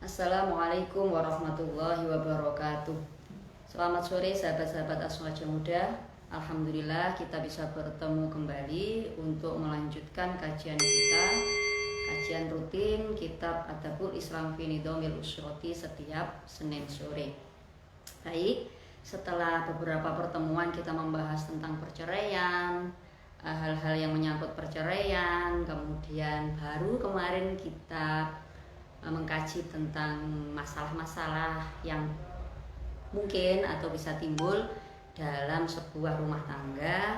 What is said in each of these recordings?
Assalamualaikum warahmatullahi wabarakatuh. Selamat sore sahabat-sahabat Aswaja Muda. Alhamdulillah kita bisa bertemu kembali untuk melanjutkan kajian kita, kajian rutin kitab Adabul Islam fi Nidhamil Usrati setiap Senin sore. Baik, setelah beberapa pertemuan kita membahas tentang perceraian, hal-hal yang menyangkut perceraian, kemudian baru kemarin kita mengkaji tentang masalah-masalah yang mungkin atau bisa timbul dalam sebuah rumah tangga.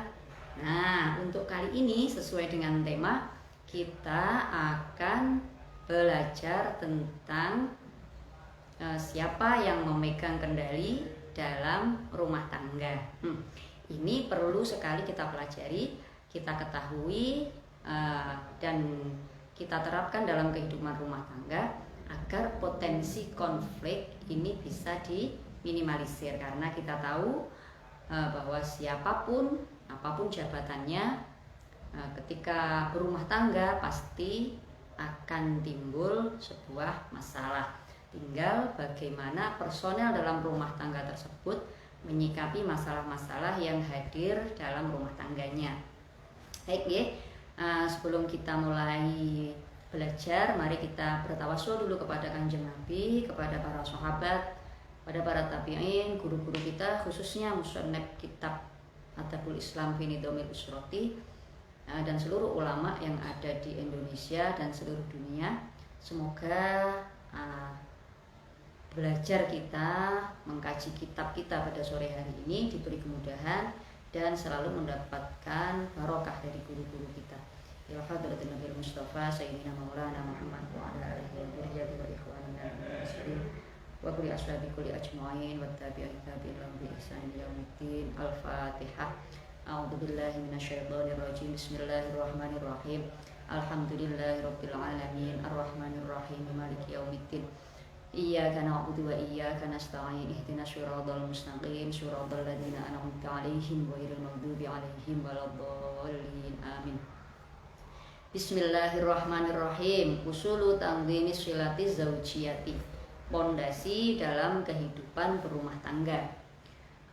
Nah, untuk kali ini sesuai dengan tema, kita akan belajar tentang siapa yang memegang kendali dalam rumah tangga. Ini perlu sekali kita pelajari, kita ketahui, dan kita terapkan dalam kehidupan rumah tangga agar potensi konflik ini bisa diminimalisir, karena kita tahu bahwa siapapun, apapun jabatannya, ketika berumah tangga pasti akan timbul sebuah masalah. Tinggal bagaimana personel dalam rumah tangga tersebut menyikapi masalah-masalah yang hadir dalam rumah tangganya. Baik ya. Sebelum kita mulai belajar, mari kita bertawassul dulu kepada Kanjeng Nabi, kepada para sahabat, pada para tabi'in, guru-guru kita, khususnya musannaf kitab Adabul Islam fi Nidhamil Usrati, dan seluruh ulama yang ada di Indonesia dan seluruh dunia. Semoga belajar kita, mengkaji kitab kita pada sore hari ini diberi kemudahan dan selalu mendapatkan barokah dari guru-guru kita. Ya hadratin Nabi Mustafa Sayyidina Maulana Muhammad wa ala alihi wa dzurriyyatihi wa ikhwanina muslimin wa kulli ashabi kulli ajma'in wa tabi'in lahum bi ihsan ila yaumiddin. Al-Fatihah. A'udzu billahi minasyaitonir rajim. Bismillahirrahmanirrahim. Alhamdulillahirabbil alamin arrahmanir rahim maliki yaumiddin. Iyyaka na'budu wa iyyaka nasta'in ihdinas siratal mustaqim siratal ladzina an'amta 'alaihim ghairil maghdubi 'alaihim waladdallin. Amin. Bismillahirrahmanirrahim. Usulu tanzimis silati zaujiyati. Pondasi dalam kehidupan berumah tangga.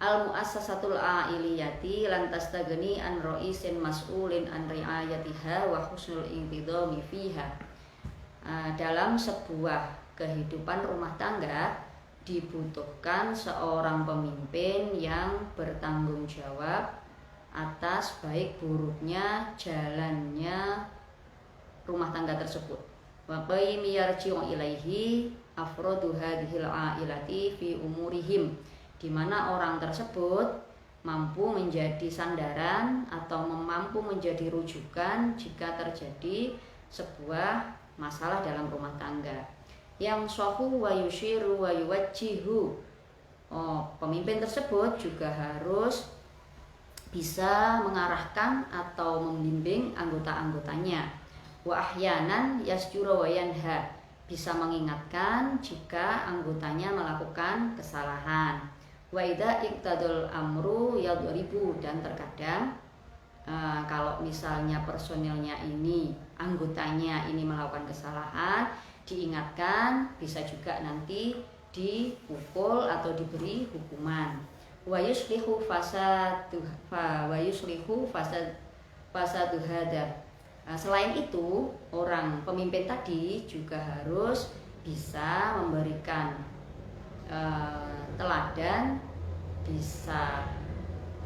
Al-muassasatul a'iliyati lan tastagni an ra'isin mas'ulin an ri'ayatiha wa husnul intidhami fiha. Dalam sebuah kehidupan rumah tangga dibutuhkan seorang pemimpin yang bertanggung jawab atas baik buruknya jalannya rumah tangga tersebut. Wa qaimi yarji'u ilaihi afradu hadhil ailati fi umurihim, di mana orang tersebut mampu menjadi sandaran atau mampu menjadi rujukan jika terjadi sebuah masalah dalam rumah tangga. Yang sahu wa yushiru wa yuwajjihu. Pemimpin tersebut juga harus bisa mengarahkan atau membimbing anggota-anggotanya. Wa ahyanan yasjura wa yanha. Bisa mengingatkan jika anggotanya melakukan kesalahan. Wa idza iqtadul amru yadribu. Dan terkadang kalau misalnya personilnya ini, anggotanya ini melakukan kesalahan, diingatkan, bisa juga nanti dipukul atau diberi hukuman. Wa yuslihu fasaduhada. Selain itu, orang pemimpin tadi juga harus bisa memberikan teladan, bisa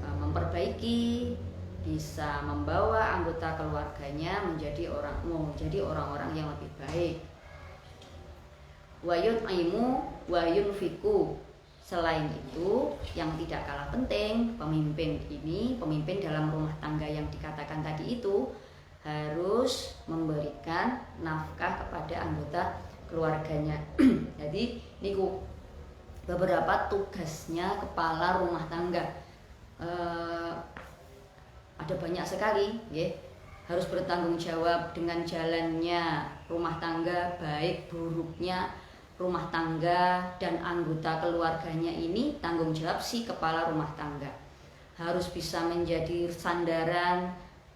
memperbaiki, bisa membawa anggota keluarganya menjadi orang-orang yang lebih baik. Wa yut'imu wa yunfiqu. Selain itu, yang tidak kalah penting, pemimpin dalam rumah tangga yang dikatakan tadi itu harus memberikan nafkah kepada anggota keluarganya. Jadi niku beberapa tugasnya kepala rumah tangga. Ada banyak sekali, ya. Harus bertanggung jawab dengan jalannya rumah tangga, baik buruknya rumah tangga dan anggota keluarganya ini. Tanggung jawab si kepala rumah tangga harus bisa menjadi sandaran,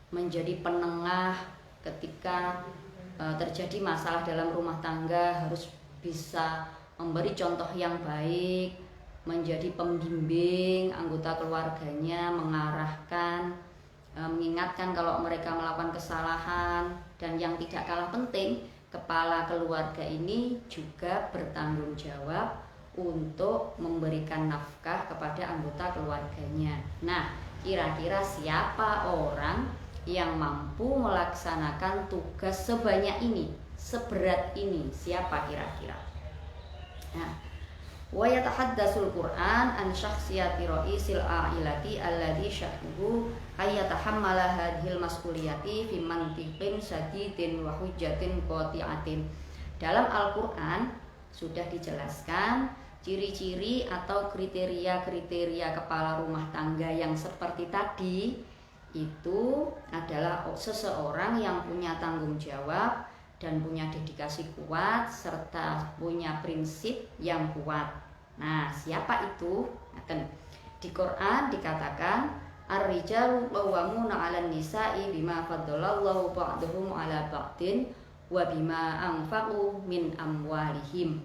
menjadi penengah ketika terjadi masalah dalam rumah tangga, harus bisa memberi contoh yang baik, menjadi pembimbing anggota keluarganya, mengarahkan, mengingatkan kalau mereka melakukan kesalahan. Dan yang tidak kalah penting, kepala keluarga ini juga bertanggung jawab untuk memberikan nafkah kepada anggota keluarganya. Nah, kira-kira siapa orang yang mampu melaksanakan tugas sebanyak ini, seberat ini? Siapa kira-kira? Nah, wa yatahaddatsul Qur'an an syakhsiyati ra'isil a'ilati alladhi sya'nuhu ayatahammala hadhil mas'uliyati fi mantiqin sadidin wa hujjatin qati'atin. Dalam Al-Qur'an sudah dijelaskan ciri-ciri atau kriteria-kriteria kepala rumah tangga yang seperti tadi itu adalah seseorang yang punya tanggung jawab dan punya dedikasi kuat serta punya prinsip yang kuat. Nah, siapa itu? Di Quran dikatakan ar-rijalu qawwamuna 'alan nisa'i bima faddalallahu ba'dahum 'ala ba'din wa bima anfaqu min amwalihim.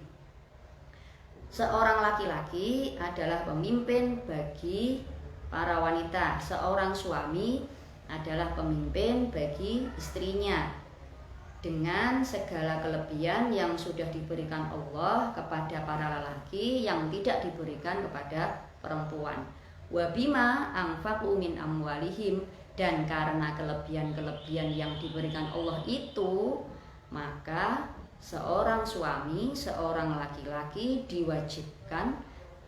Seorang laki-laki adalah pemimpin bagi para wanita. Seorang suami adalah pemimpin bagi istrinya dengan segala kelebihan yang sudah diberikan Allah kepada para lelaki yang tidak diberikan kepada perempuan. Wa bima anfaqu min amwalihim, dan karena kelebihan-kelebihan yang diberikan Allah itu, maka seorang suami, seorang laki-laki diwajibkan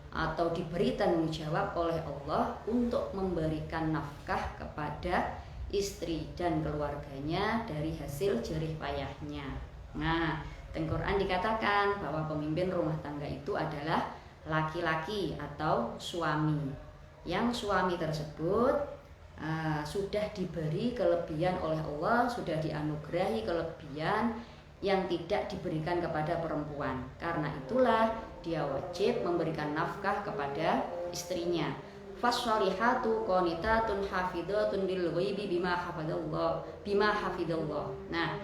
atau diberi tanggung jawab oleh Allah untuk memberikan nafkah kepada istri dan keluarganya dari hasil jerih payahnya. Nah, di Quran dikatakan bahwa pemimpin rumah tangga itu adalah laki-laki atau suami. Yang suami tersebut sudah diberi kelebihan oleh Allah, sudah dianugerahi kelebihan yang tidak diberikan kepada perempuan. Karena itulah dia wajib memberikan nafkah kepada istrinya. Fasholihatu qanitatun hafidhatun lil ghaibi bima hafidallah. Nah,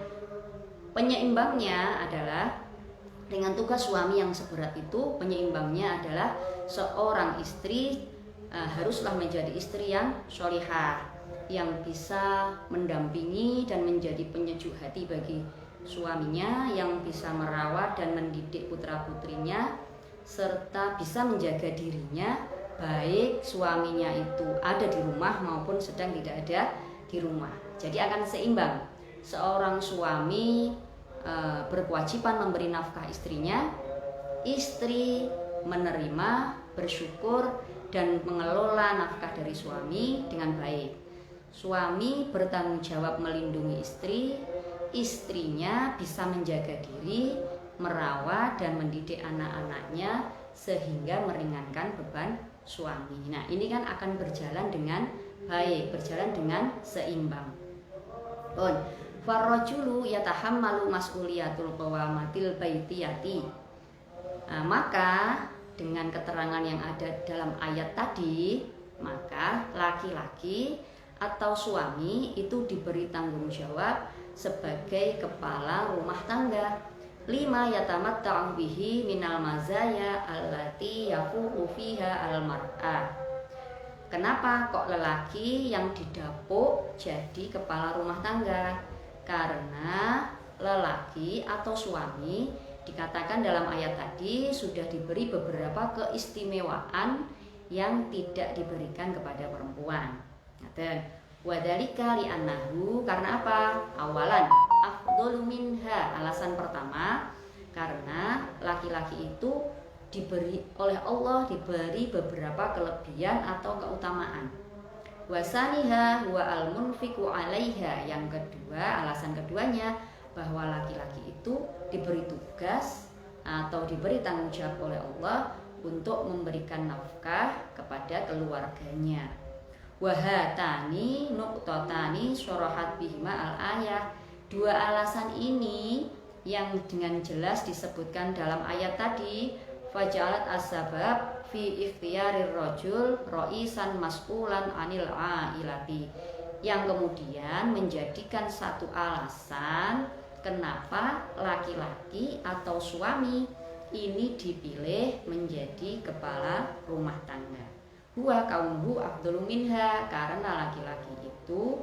penyeimbangnya adalah dengan tugas suami yang seberat itu, penyeimbangnya adalah seorang istri haruslah menjadi istri yang sholihah, yang bisa mendampingi dan menjadi penyejuk hati bagi suaminya, yang bisa merawat dan mendidik putra-putrinya, serta bisa menjaga dirinya baik suaminya itu ada di rumah maupun sedang tidak ada di rumah. Jadi akan seimbang. Seorang suami berkewajiban memberi nafkah istrinya, istri menerima, bersyukur dan mengelola nafkah dari suami dengan baik. Suami bertanggung jawab melindungi istri, istrinya bisa menjaga diri, merawat dan mendidik anak-anaknya sehingga meringankan beban suami. Nah, ini kan akan berjalan dengan baik, berjalan dengan seimbang. Farrajulu yatahammalu mas'uliyatul qawamatil baitiyati. Nah, maka dengan keterangan yang ada dalam ayat tadi, maka laki-laki atau suami itu diberi tanggung jawab sebagai kepala rumah tangga. 5 yatamatta'u bihi minal mazaya allati yafuqu fiha al-mar'ah. Kenapa kok lelaki yang didapuk jadi kepala rumah tangga? Karena lelaki atau suami dikatakan dalam ayat tadi sudah diberi beberapa keistimewaan yang tidak diberikan kepada perempuan. Wadhalika li'annahu, karena apa? Awalan afdhalu minha, alasan pertama karena laki-laki itu diberi oleh Allah diberi beberapa kelebihan atau keutamaan. Wasaniha huwa al-munfiqu 'alaiha, yang kedua, alasan keduanya bahwa laki-laki itu diberi tugas atau diberi tanggung jawab oleh Allah untuk memberikan nafkah kepada keluarganya. Wahatani nuqtatani syarahat bihima al-ayah. Dua alasan ini yang dengan jelas disebutkan dalam ayat tadi, faja'alat as-sabab fi ikhtiyarir rajul ra'isan mas'ulan anil ailati, yang kemudian menjadikan satu alasan kenapa laki-laki atau suami ini dipilih menjadi kepala rumah tangga. Huwa kaunuhu afdalu minha, karena laki-laki itu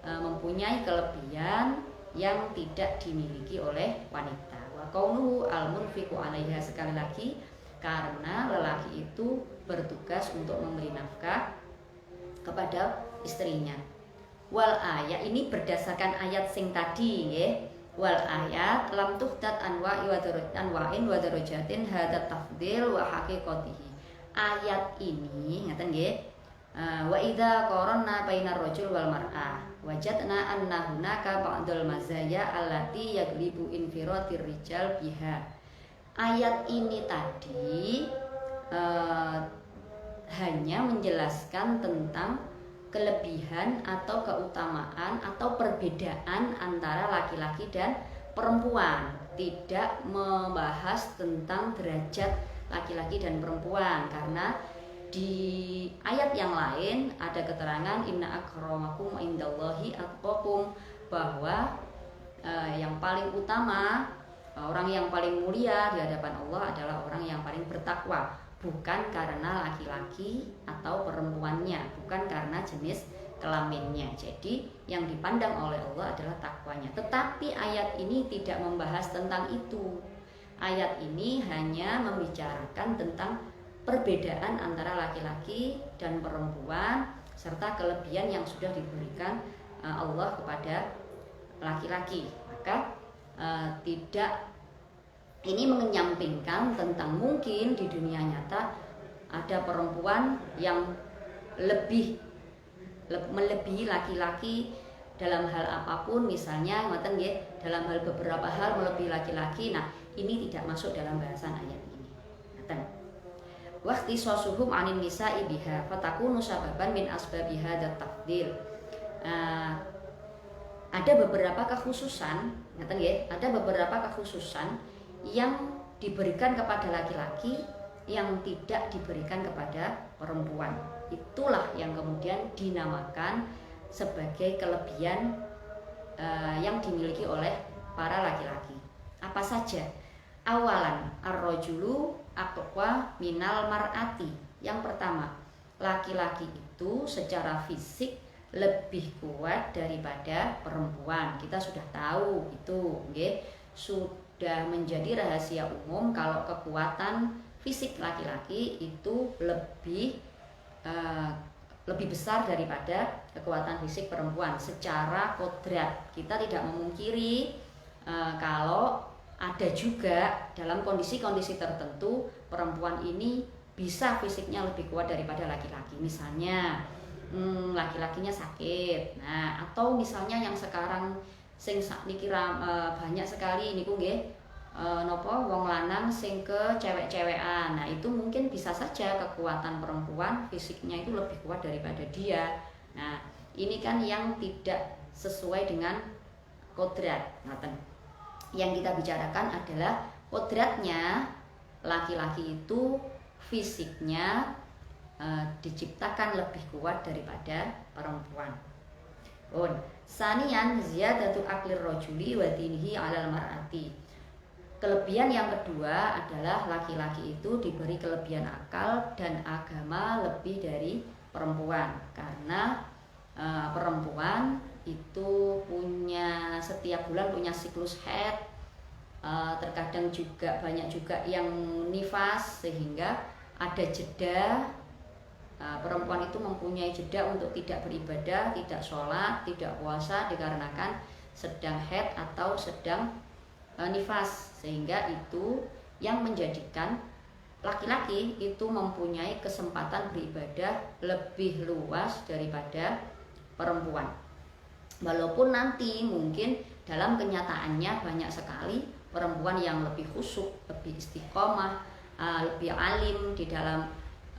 mempunyai kelebihan yang tidak dimiliki oleh wanita. Wa kaunuhu al-munfiqu 'alaiha, sekali lagi karena lelaki itu bertugas untuk memberi nafkah kepada istrinya. Wal ayat ini berdasarkan ayat sing tadi ya. Wal ayat lam tuhdat anwa'in wa darajatin hadat tafdil wa haqiqatihi. Ayat ini ngaten nggih. Wa idza qarana bainar rajul wal mar'ah wajadna anna hunaka ba'dul mazaya allati yaglibu infiratir rijal biha. Ayat ini tadi hanya menjelaskan tentang kelebihan atau keutamaan atau perbedaan antara laki-laki dan perempuan, tidak membahas tentang derajat laki-laki dan perempuan, karena di ayat yang lain ada keterangan inna akramakum indallahi atqakum, bahwa yang paling utama, orang yang paling mulia di hadapan Allah adalah orang yang paling bertakwa, bukan karena laki-laki atau perempuannya, bukan karena jenis kelaminnya. Jadi yang dipandang oleh Allah adalah takwanya. Tetapi ayat ini tidak membahas tentang itu. Ayat ini hanya membicarakan tentang perbedaan antara laki-laki dan perempuan serta kelebihan yang sudah diberikan Allah kepada laki-laki. Maka tidak, ini menyampingkan tentang mungkin di dunia nyata ada perempuan yang melebihi laki-laki dalam hal apapun, misalnya ngoten nggih, dalam hal beberapa hal melebihi laki-laki. Nah, ini tidak masuk dalam bahasan ayat ini. Ngoten. Waqti sasuhum anin nisa'i biha fatakunu sababan min asbabiha dat tafdil. Ada beberapa kekhususan, ngoten nggih, ada beberapa kekhususan yang diberikan kepada laki-laki yang tidak diberikan kepada perempuan. Itulah yang kemudian dinamakan sebagai kelebihan yang dimiliki oleh para laki-laki. Apa saja? Awalan, ar-rajulu aqwa minal mar'ati. Yang pertama, laki-laki itu secara fisik lebih kuat daripada perempuan. Kita sudah tahu itu, nggih. Sudah menjadi rahasia umum kalau kekuatan fisik laki-laki itu lebih besar daripada kekuatan fisik perempuan secara kodrat. Kita tidak memungkiri kalau ada juga dalam kondisi-kondisi tertentu perempuan ini bisa fisiknya lebih kuat daripada laki-laki. Misalnya laki-lakinya sakit. Nah, atau misalnya yang sekarang sing sakniki banyak sekali niku nggih napa wong lanang sing ke cewek-cewekan. Nah, itu mungkin bisa saja kekuatan perempuan fisiknya itu lebih kuat daripada dia. Nah, ini kan yang tidak sesuai dengan kodrat. Yang kita bicarakan adalah kodratnya laki-laki itu fisiknya diciptakan lebih kuat daripada perempuan. Sanian ziyadatu aqlir rajuli wa dinihi 'alal mar'ati. Kelebihan yang kedua adalah laki-laki itu diberi kelebihan akal dan agama lebih dari perempuan, karena perempuan itu punya setiap bulan punya siklus haid, terkadang juga banyak juga yang nifas, sehingga ada jeda. Perempuan itu mempunyai jeda untuk tidak beribadah, tidak sholat, tidak puasa dikarenakan sedang haid atau sedang nifas, sehingga itu yang menjadikan laki-laki itu mempunyai kesempatan beribadah lebih luas daripada perempuan. Walaupun nanti mungkin dalam kenyataannya banyak sekali perempuan yang lebih khusyuk, lebih istiqomah, lebih alim di dalam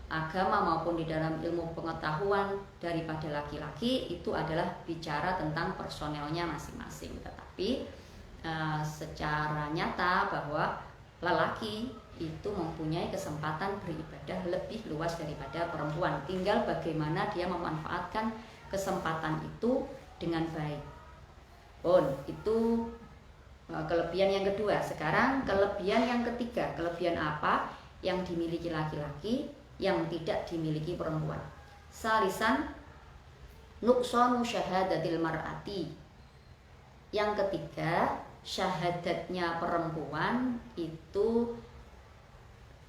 agama maupun di dalam ilmu pengetahuan daripada laki-laki. Itu adalah bicara tentang personelnya masing-masing. Tetapi secara nyata bahwa lelaki itu mempunyai kesempatan beribadah lebih luas daripada perempuan. Tinggal bagaimana dia memanfaatkan kesempatan itu dengan baik. Itu Kelebihan yang kedua. Sekarang kelebihan yang ketiga. Kelebihan apa yang dimiliki laki-laki yang tidak dimiliki perempuan? Salisan nuqsanu syahadatil mar'ati. Yang ketiga, syahadatnya perempuan itu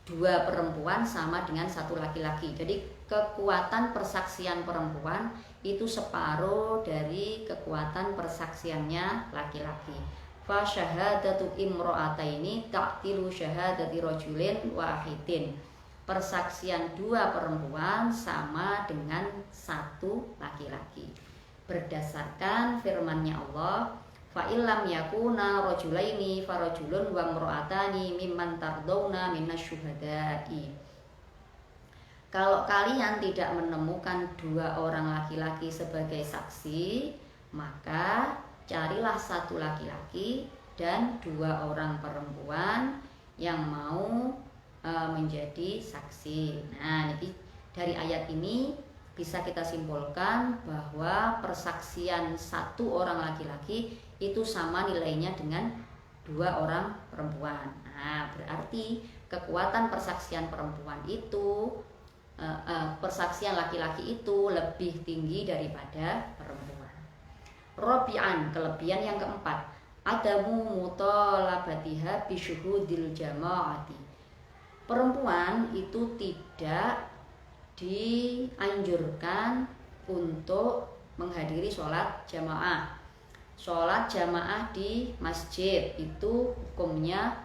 2 perempuan sama dengan 1 laki-laki. Jadi kekuatan persaksian perempuan itu separuh dari kekuatan persaksiannya laki-laki. Fa syahadatu imra'ataini ta'tilu syahadati rajulin wahidin. Persaksian 2 perempuan sama dengan 1 laki-laki. Berdasarkan firman-Nya Allah, fa illam yakuna rajulaini farajulun wa imra'atani mimman tardawna minasyuhada'i. Kalau kalian tidak menemukan 2 orang laki-laki sebagai saksi, maka carilah 1 laki-laki dan 2 orang perempuan yang mau menjadi saksi. Nah, jadi dari ayat ini bisa kita simpulkan bahwa persaksian 1 orang laki-laki itu sama nilainya dengan 2 orang perempuan. Nah, berarti kekuatan persaksian perempuan itu persaksian laki-laki itu lebih tinggi daripada perempuan. Robi'an, kelebihan yang keempat, adamu mutalabatiha bisyuhudil jama'ati. Perempuan itu tidak dianjurkan untuk menghadiri sholat jamaah. Sholat jamaah di masjid itu hukumnya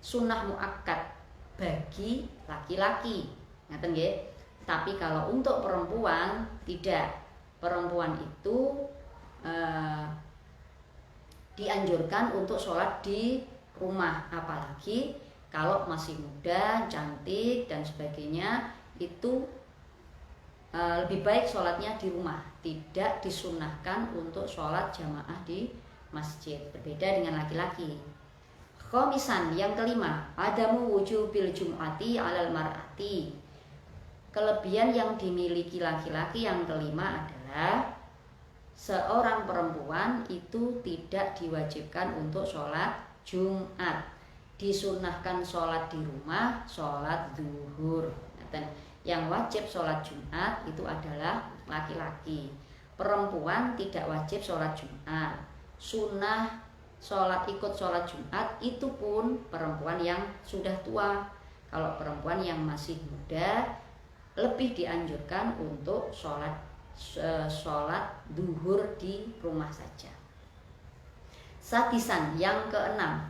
sunnah muakkad bagi laki-laki. Ngaten nggih? Tapi kalau untuk perempuan tidak. Perempuan itu dianjurkan untuk sholat di rumah, apalagi kalau masih muda, cantik dan sebagainya, itu lebih baik sholatnya di rumah, tidak disunahkan untuk sholat jamaah di masjid. Berbeda dengan laki-laki. Khomisan, yang kelima, adamu wujubil jum'ati alal mar'ati. Kelebihan yang dimiliki laki-laki yang kelima adalah seorang perempuan itu tidak diwajibkan untuk sholat Jumat. Disunahkan sholat di rumah, sholat zuhur. Yang wajib sholat Jumat itu adalah laki-laki. Perempuan tidak wajib sholat Jumat. Sunnah ikut sholat Jumat itu pun perempuan yang sudah tua. Kalau perempuan yang masih muda lebih dianjurkan untuk sholat duhur di rumah saja. Sadisan, yang keenam,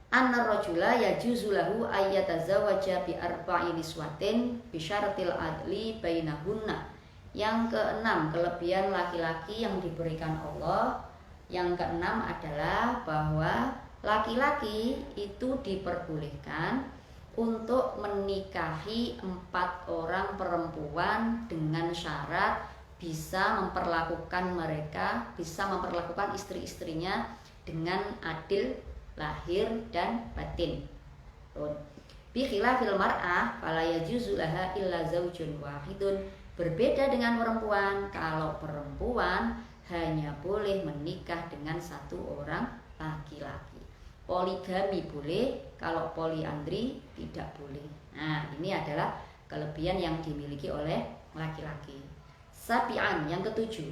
anna rajula yajuzu lahu ayyatazawaja bi arba'i niswatin bi syaratil adli bainahunna. Yang keenam, kelebihan laki-laki yang diberikan Allah. Yang keenam adalah bahwa laki-laki itu diperbolehkan untuk menikahi 4 orang perempuan dengan syarat bisa memperlakukan istri-istrinya dengan adil lahir dan batin. Bi khilafil mar'ah fala yajuzu laha illa zaujun wahidun. Berbeda dengan perempuan, kalau perempuan hanya boleh menikah dengan 1 orang laki-laki. Poligami boleh, kalau poliandri tidak boleh. Nah, ini adalah kelebihan yang dimiliki oleh laki-laki. Sabi'an, yang ketujuh,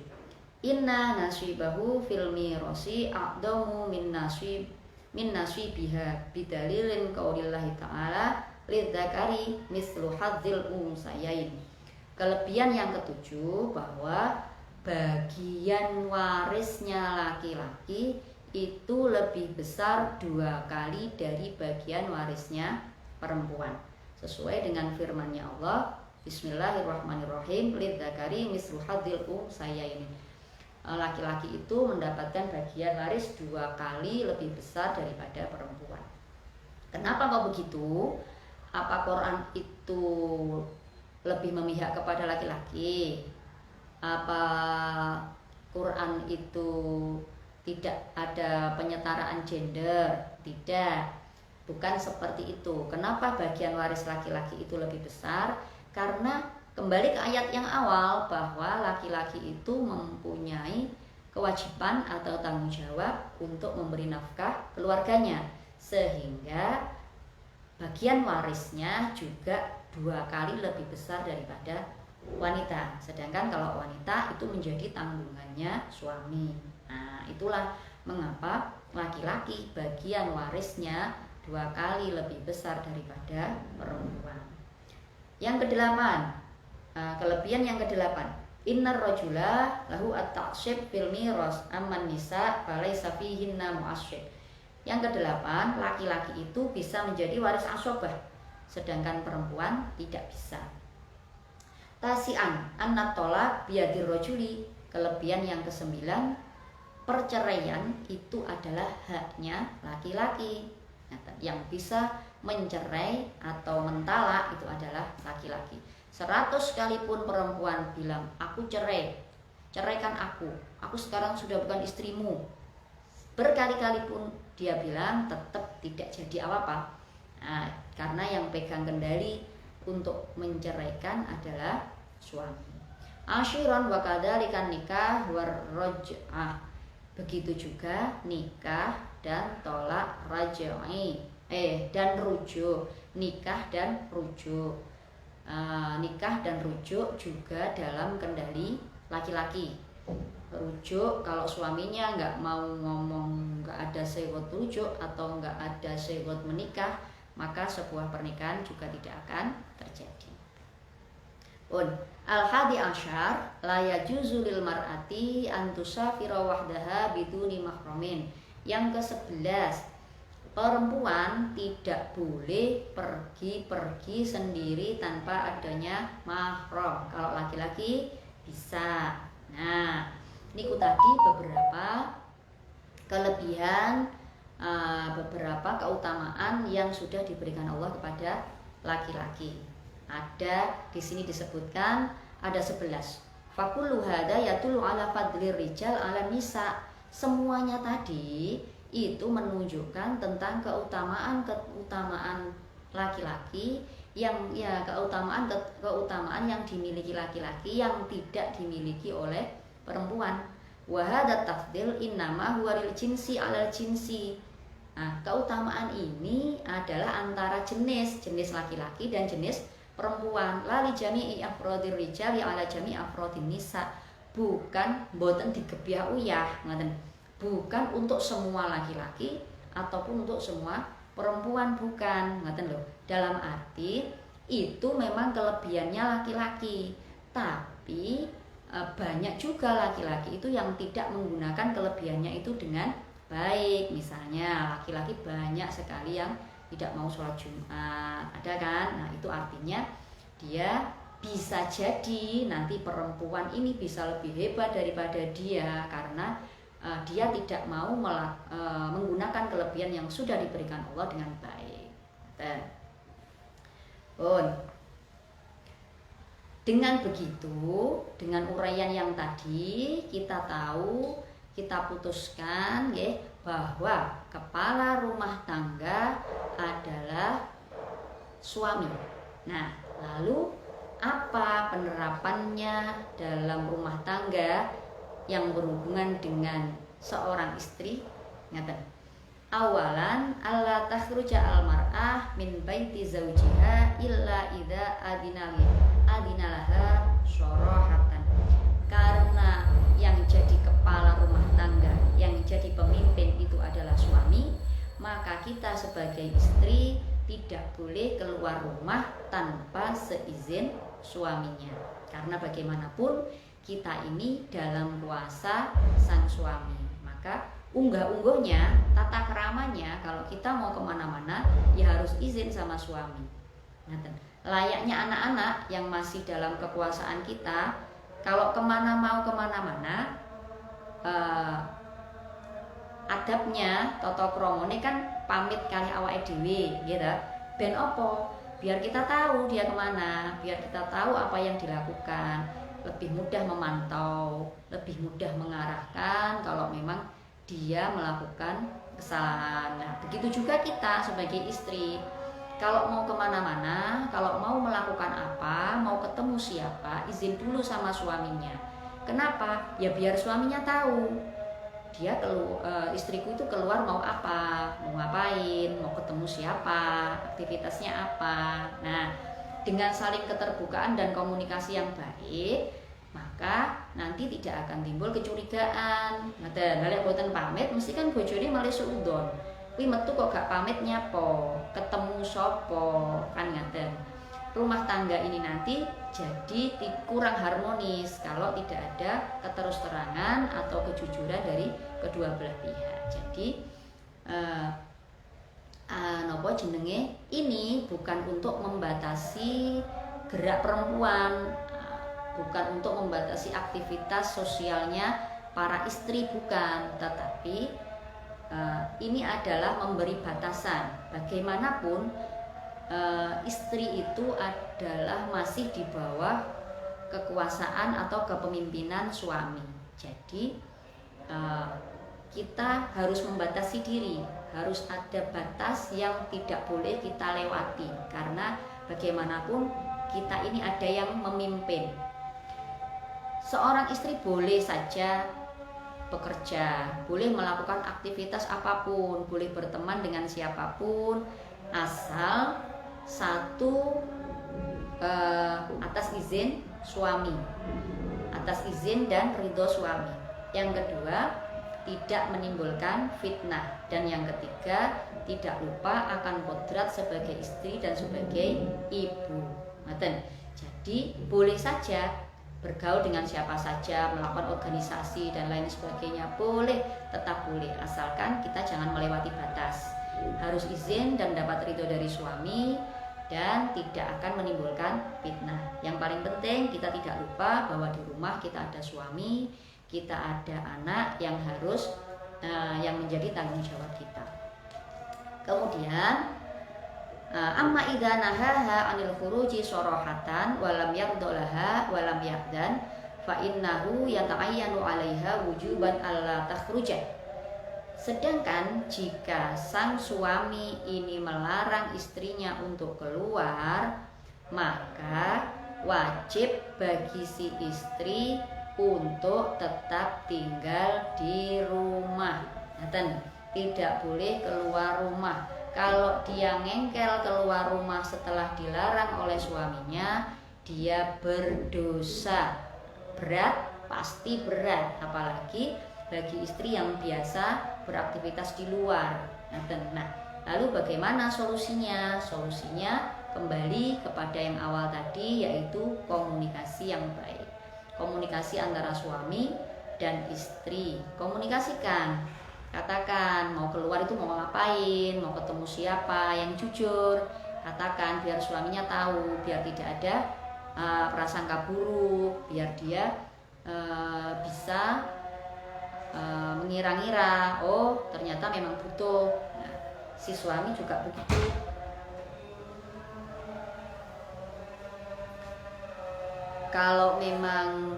inna nasyibahu fil mirasi a'damu min nasyibiha bidalilin qaulillahi ta'ala lidzakari mislu hadzil unsayain. Kelebihan yang ketujuh bahwa bagian warisnya laki-laki itu lebih besar 2 kali dari bagian warisnya perempuan. Sesuai dengan firman-Nya Allah, Bismillahirrahmanirrahim, lidzakari mislu hadzil unsayain. Laki-laki itu mendapatkan bagian waris 2 kali lebih besar daripada perempuan. Kenapa kok begitu? Apa Quran itu lebih memihak kepada laki-laki? Apa Quran itu tidak ada penyetaraan gender? Tidak, bukan seperti itu. Kenapa bagian waris laki-laki itu lebih besar? Karena kembali ke ayat yang awal bahwa laki-laki itu mempunyai kewajiban atau tanggung jawab untuk memberi nafkah keluarganya, sehingga bagian warisnya juga 2 kali lebih besar daripada wanita. Sedangkan kalau wanita itu menjadi tanggungannya suami. Nah, itulah mengapa laki-laki bagian warisnya 2 kali lebih besar daripada perempuan. Yang kedelapan, kelebihan yang kedelapan, innar rajula lahu at-ta'syib fil miras amman nisa falaysa fihinna mu'asyib. Yang kedelapan, laki-laki itu bisa menjadi waris asobah, sedangkan perempuan tidak bisa. Tasian annat tolak biadir rajuli, kelebihan yang kesembilan, perceraian itu adalah haknya laki-laki. Yang bisa mencerai atau mentalak itu adalah laki-laki. 100 sekalipun perempuan bilang aku cerai, ceraikan aku sekarang sudah bukan istrimu, berkali-kali pun dia bilang tetap tidak jadi apa-apa. Nah, karena yang pegang kendali untuk menceraikan adalah suami. Ashiron wa kadzalikan nikah war raj'ah. Begitu juga nikah dan tolak raj'i, dan rujuk. Nikah dan rujuk. Nikah dan rujuk juga dalam kendali laki-laki. Rujuk kalau suaminya nggak mau ngomong, nggak ada syarat rujuk atau nggak ada syarat menikah, maka sebuah pernikahan juga tidak akan terjadi. Al-hadi asyar la yajuzu lil mar'ati an tusafira wahdaha biduni mahramin. Yang ke-11, perempuan tidak boleh pergi sendiri tanpa adanya mahram. Kalau laki-laki bisa. Nah, ini tadi beberapa kelebihan, beberapa keutamaan yang sudah diberikan Allah kepada laki-laki. Ada di sini disebutkan ada 11. Fakullu hada yatul ala fadlir rijal ala nisa. Semuanya tadi itu menunjukkan tentang keutamaan laki-laki yang keutamaan yang dimiliki laki-laki yang tidak dimiliki oleh perempuan. Wa hadza tafdil innama huwa lil jinsi ala jinsi. Nah, keutamaan ini adalah antara jenis laki-laki dan jenis perempuan. Lali jami'i afrodir rijali ala jami'i afrodin nisa. Bukan boten digebyah uyah, ngaten. Bukan untuk semua laki-laki ataupun untuk semua perempuan, bukan, ngaten loh. Dalam arti itu memang kelebihannya laki-laki, tapi banyak juga laki-laki itu yang tidak menggunakan kelebihannya itu dengan baik. Misalnya laki-laki banyak sekali yang tidak mau sholat Jumat, ada kan? Nah, itu artinya dia bisa jadi nanti perempuan ini bisa lebih hebat daripada dia karena dia tidak mau menggunakan kelebihan yang sudah diberikan Allah dengan baik. Dengan begitu, dengan uraian yang tadi kita tahu, kita putuskan bahwa kepala rumah tangga adalah suami. Nah, lalu apa penerapannya dalam rumah tangga yang berhubungan dengan seorang istri? Ngaten. Awalan alla takhruja al-mar'ah min baiti zawjiha illa idza adinalaha syarahatan. Karena yang jadi kepala rumah tangga, yang jadi pemimpin itu adalah suami, maka kita sebagai istri tidak boleh keluar rumah tanpa seizin suaminya. Karena bagaimanapun kita ini dalam kuasa sang suami, maka unggah-ungguhnya, tata keramanya kalau kita mau kemana-mana ya harus izin sama suami. Layaknya anak-anak yang masih dalam kekuasaan kita, kalau mau kemana-mana, adabnya toto kromone kan pamit kali awake dhewe, gitu. Ben opo? Biar kita tahu dia kemana, biar kita tahu apa yang dilakukan, lebih mudah memantau, lebih mudah mengarahkan kalau memang dia melakukan kesalahan. Nah, begitu juga kita sebagai istri. Kalau mau kemana-mana, kalau mau melakukan apa, mau ketemu siapa, izin dulu sama suaminya. Kenapa? Ya biar suaminya tahu dia istriku itu keluar mau apa, mau ngapain, mau ketemu siapa, aktivitasnya apa. Nah, dengan saling keterbukaan dan komunikasi yang baik, maka nanti tidak akan timbul kecurigaan. Ngaten, nek boten pamit mesti kan bojone malah suudon. Kuwi metu kok gak pamit nyapa, ketemu sopo, kan ngaten. Rumah tangga ini nanti jadi kurang harmonis kalau tidak ada keterus-terangan atau kejujuran dari kedua belah pihak. Jadi nopo jenenge ini bukan untuk membatasi gerak perempuan, bukan untuk membatasi aktivitas sosialnya para istri, bukan, tetapi ini adalah memberi batasan. Bagaimanapun istri itu adalah masih di bawah kekuasaan atau kepemimpinan suami. Jadi kita harus membatasi diri, harus ada batas yang tidak boleh kita lewati, karena bagaimanapun kita ini ada yang memimpin. Seorang istri boleh saja bekerja, boleh melakukan aktivitas apapun, boleh berteman dengan siapapun, asal satu atas izin suami, atas izin dan ridho suami. Yang kedua, tidak menimbulkan fitnah. Dan yang ketiga, tidak lupa akan kodrat sebagai istri dan sebagai ibu. Jadi boleh saja bergaul dengan siapa saja, melakukan organisasi dan lain sebagainya, boleh, tetap boleh, asalkan kita jangan melewati batas. Harus izin dan dapat ridho dari suami, dan tidak akan menimbulkan fitnah. Yang paling penting kita tidak lupa bahwa di rumah kita ada suami, kita ada anak yang harus yang menjadi tanggung jawab kita. Kemudian amma idza nahaha 'anil khuruji sharahatan wa lam yaqdalaha wa lam yaqdan fa innahu yata'ayyanu 'alaiha wujuban alla takhruja. Sedangkan jika sang suami ini melarang istrinya untuk keluar, maka wajib bagi si istri untuk tetap tinggal di rumah. Tidak boleh keluar rumah. Kalau dia ngengkel keluar rumah setelah dilarang oleh suaminya, dia berdosa. Berat, pasti berat, apalagi bagi istri yang biasa beraktivitas di luar. Nah, lalu bagaimana solusinya? Solusinya kembali kepada yang awal tadi, yaitu komunikasi yang baik. Komunikasi antara suami dan istri. Komunikasikan, katakan mau keluar itu mau ngapain, mau ketemu siapa, yang jujur. Katakan biar suaminya tahu, biar tidak ada prasangka buruk, biar dia bisa mengira-ngira, oh ternyata memang butuh. Nah, si suami juga begitu. Kalau memang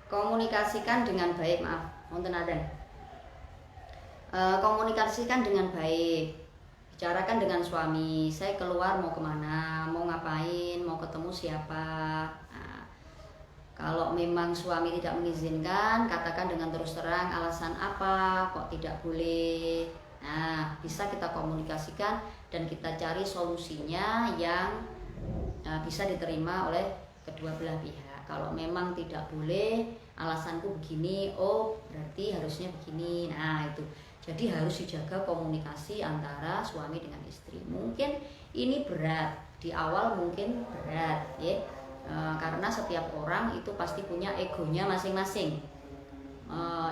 komunikasikan dengan baik, maaf, wonten adzan. Komunikasikan dengan baik, bicarakan dengan suami, saya keluar mau kemana, mau ngapain, mau ketemu siapa. Nah, kalau memang suami tidak mengizinkan, katakan dengan terus terang alasan apa kok tidak boleh. Nah, bisa kita komunikasikan dan kita cari solusinya yang bisa diterima oleh kedua belah pihak. Kalau memang tidak boleh alasanku begini, oh berarti harusnya begini. Nah itu, jadi harus dijaga komunikasi antara suami dengan istri. Mungkin ini berat di awal, mungkin berat ya, karena setiap orang itu pasti punya egonya masing-masing,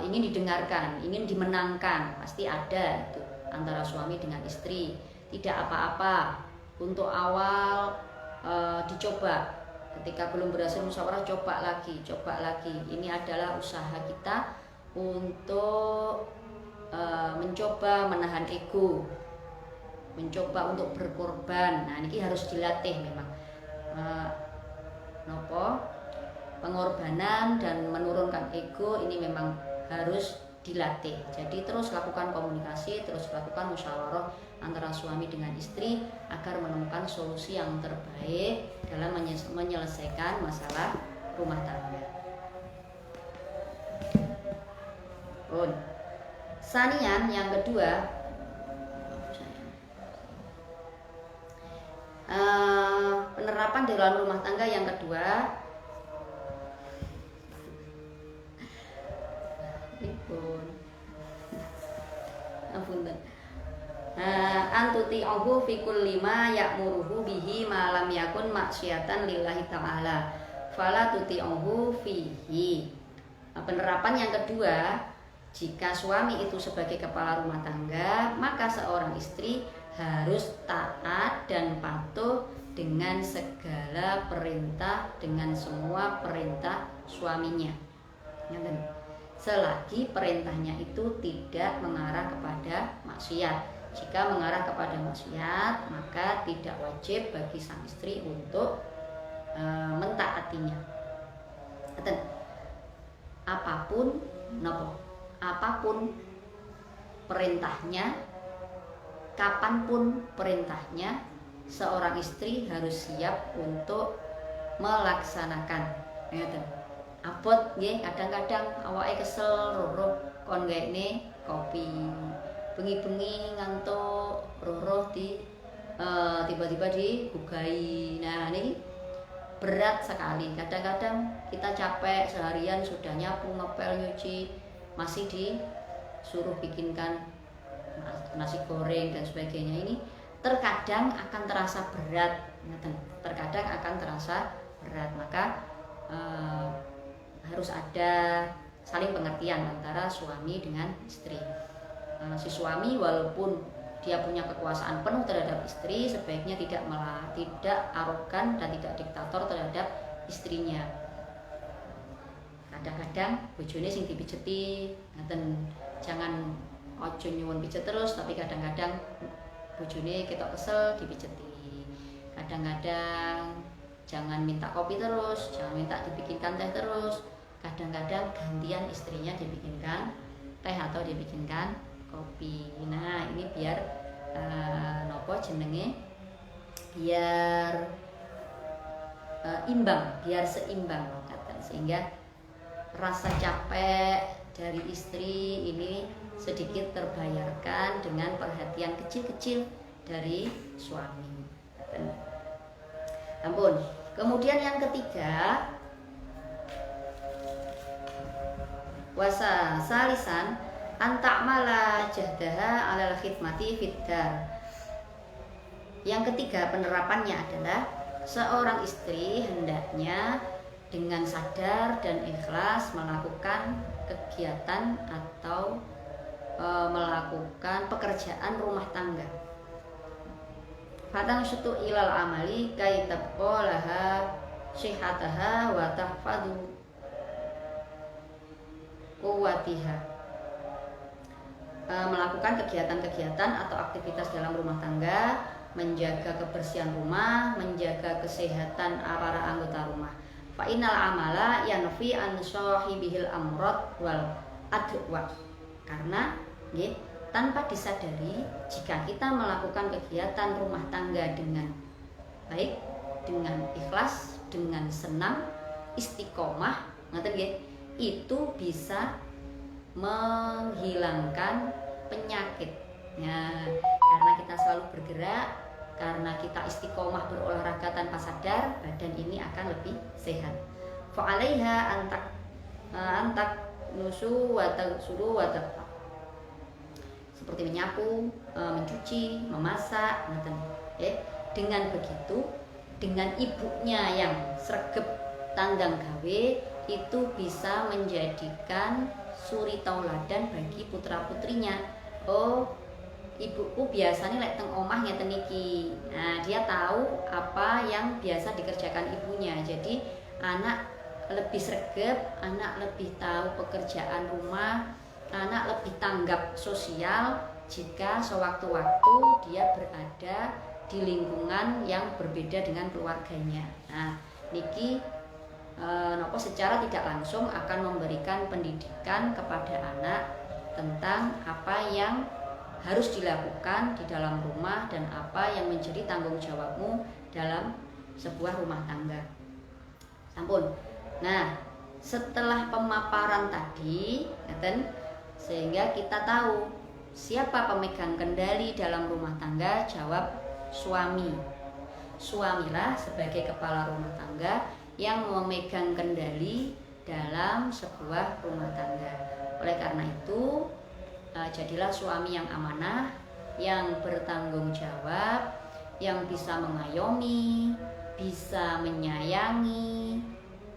ingin didengarkan, ingin dimenangkan, pasti ada itu antara suami dengan istri. Tidak apa-apa untuk awal, dicoba. Ketika belum berhasil musyawarah, coba lagi. Ini adalah usaha kita untuk mencoba menahan ego, mencoba untuk berkorban. Nah ini harus dilatih memang, pengorbanan dan menurunkan ego ini memang harus dilatih. Jadi terus lakukan komunikasi, terus lakukan musyawarah antara suami dengan istri agar menemukan solusi yang terbaik dalam menyelesaikan masalah rumah tangga. Sanian yang kedua, penerapan dalam rumah tangga yang kedua, antuti'uhu fi kulli ma ya'muruhu bihi ma lam yakun maksiatan lillahi ta'ala fala tuti'uhu fihi. Penerapan yang kedua, jika suami itu sebagai kepala rumah tangga, maka seorang istri harus taat dan patuh dengan segala perintah, dengan semua perintah suaminya, selagi perintahnya itu tidak mengarah kepada maksiat. Jika mengarah kepada maksiat, maka tidak wajib bagi sang istri untuk mentaatinya. Apapun perintahnya, kapanpun perintahnya, seorang istri harus siap untuk melaksanakan. Abot nggih, kadang-kadang awake kesel roh kon gaene kopi, bengi-bengi ngantuk roh tiba-tiba digugai. Nah ini berat sekali. Kadang-kadang kita capek seharian sudah nyapu, ngepel, nyuci, masih disuruh bikinkan nasi goreng dan sebagainya. Ini terkadang akan terasa berat, maka harus ada saling pengertian antara suami dengan istri. Si suami walaupun dia punya kekuasaan penuh terhadap istri, sebaiknya tidak arogan dan tidak diktator terhadap istrinya. Kadang-kadang bojone sing dipijeti, jangan ojo nyuwun pijet terus, tapi kadang-kadang bojone ketok kesel dipijeti. Kadang-kadang jangan minta kopi terus, jangan minta dibikinkan teh terus. Kadang-kadang gantian istrinya dibikinkan teh atau dibikinkan kopi. Nah ini biar biar imbang, biar seimbang, sehingga rasa capek dari istri ini sedikit terbayarkan dengan perhatian kecil-kecil dari suami. Kemudian yang ketiga, wasa salisan anta'mala jahdaha alal khidmati fiddar. Yang ketiga penerapannya adalah seorang istri hendaknya dengan sadar dan ikhlas melakukan kegiatan atau melakukan pekerjaan rumah tangga. Fatang syutu ilal amali kaitabqa laha syihataha wa tahfadu quwwatiha. Melakukan kegiatan-kegiatan atau aktivitas dalam rumah tangga, menjaga kebersihan rumah, menjaga kesehatan para anggota rumah. Fa innal amala yanfi an shahibihil amrad wal adwa. Karena tanpa disadari, jika kita melakukan kegiatan rumah tangga dengan baik, dengan ikhlas, dengan senang, istiqomah, itu bisa menghilangkan penyakit. Nah, karena kita selalu bergerak, karena kita istiqomah berolahraga tanpa sadar, badan ini akan lebih sehat. Fa'alaiha antak nusu watak suru watak, seperti menyapu, mencuci, memasak, dengan begitu, dengan ibunya yang sregep tanggang gawe, itu bisa menjadikan suri tauladan bagi putra putrinya. Oh, ibuku biasanya lek teng omah ngeten iki. Nah, dia tahu apa yang biasa dikerjakan ibunya. Jadi anak lebih sregep, anak lebih tahu pekerjaan rumah, anak lebih tanggap sosial jika sewaktu-waktu dia berada di lingkungan yang berbeda dengan keluarganya. Nah, niki nopo secara tidak langsung akan memberikan pendidikan kepada anak tentang apa yang harus dilakukan di dalam rumah dan apa yang menjadi tanggung jawabmu dalam sebuah rumah tangga. Sampun. Nah, setelah pemaparan tadi, sehingga kita tahu siapa pemegang kendali dalam rumah tangga. Jawab suami. Suamilah sebagai kepala rumah tangga yang memegang kendali dalam sebuah rumah tangga. Oleh karena itu, jadilah suami yang amanah, yang bertanggung jawab, yang bisa mengayomi, bisa menyayangi,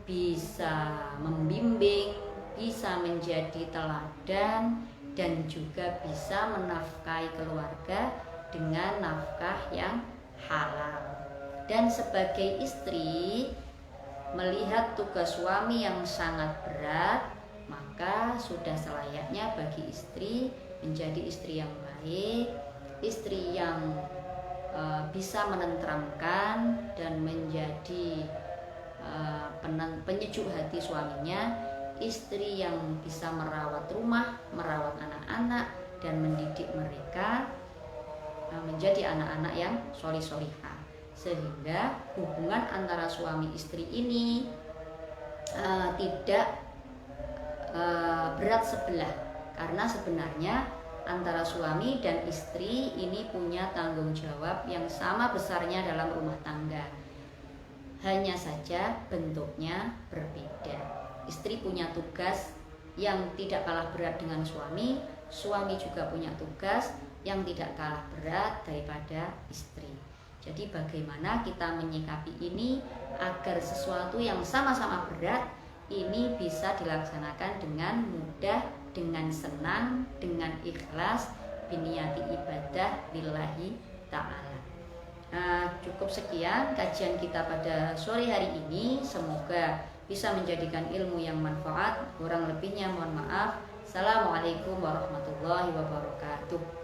bisa membimbing, bisa menjadi teladan, dan juga bisa menafkahi keluarga dengan nafkah yang halal. Dan sebagai istri, melihat tugas suami yang sangat berat, maka sudah selayaknya bagi istri menjadi istri yang baik, istri yang bisa menenteramkan dan menjadi penyejuk hati suaminya, istri yang bisa merawat rumah, merawat anak-anak, dan mendidik mereka menjadi anak-anak yang solih-solihah, sehingga hubungan antara suami istri ini tidak berat sebelah, karena sebenarnya antara suami dan istri ini punya tanggung jawab yang sama besarnya dalam rumah tangga. Hanya saja bentuknya berbeda. Istri punya tugas yang tidak kalah berat dengan suami, suami juga punya tugas yang tidak kalah berat daripada istri. Jadi bagaimana kita menyikapi ini agar sesuatu yang sama-sama berat ini bisa dilaksanakan dengan mudah, dengan senang, dengan ikhlas, biniyati ibadah lillahi ta'ala. Cukup sekian kajian kita pada sore hari ini. Semoga bisa menjadikan ilmu yang manfaat. Kurang lebihnya mohon maaf. Assalamualaikum warahmatullahi wabarakatuh.